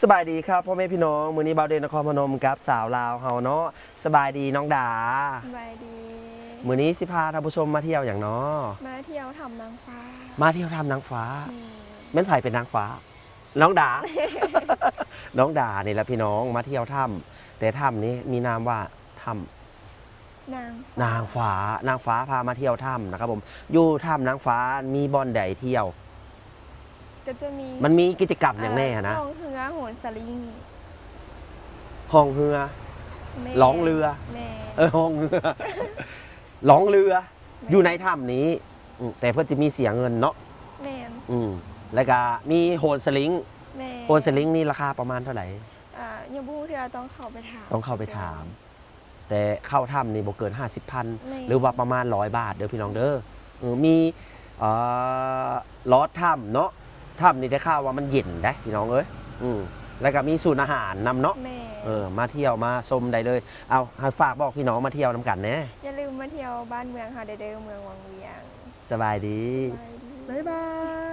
สบายดีครับพ่อแม่พี่น้องมื้อนี้บ่าวเดนนครพนมกับสาวลาวเฮาเนาะสบายดีน้องดาสบายดีมื้อนี้สิพาท่านผู้ชมมาเที่ยวอย่างเนาะมาเที่ยวทำนางฟ้ามาเที่ยวถ้ำนางฟ้าอืมแม่นไผเป็นนางฟ้าน้องดา น้องดานี่แหละพี่น้องมาเที่ยวถ้ำแต่ถ้ำนี้มีนามว่าถ้ำนางนางฟ้านางฟ้าพามาเที่ยวถ้ำนะครับผมอยู่ถ้ำนางฟ้ามีบ่อนใดเที่ยวก็จะมีมันมีกิจกรรมอย่างแน่นะ ห้องเรือโหนสลิง ห้องเรือ แม่ ร้องเรือ แม่ ห้องเรือ ร้องเรืออยู่ในถ้ำนี้แต่เพื่อจะมีเสียเงินเนาะ แม่น แล้วก็มีโฮนสลิงแม่ โฮนสลิงนี่ราคาประมาณเท่าไหร่ ยังบูเรือต้องเข้าไปถาม ต้องเข้าไปถาม แต่เข้าถ้ำนี่บ่เกิน แม่ 50,000 หรือว่าประมาณ100 บาทเด้อพี่น้องเด้อมีลอดถ้ำเนาะถ้ำนี่ได้ข่าวว่ามันเย็นได้พี่น้องเอ้ยแล้วก็มีศูนย์อาหารนำเนาะ แม่ มาเที่ยวมาชมได้เลยเอาให้ฝากบอกพี่น้องมาเที่ยวนำกันนะ อย่าลืมมาเที่ยวบ้านเมืองค่ะเด้อเมืองวังเวียง สบายดี บ๊ายบาย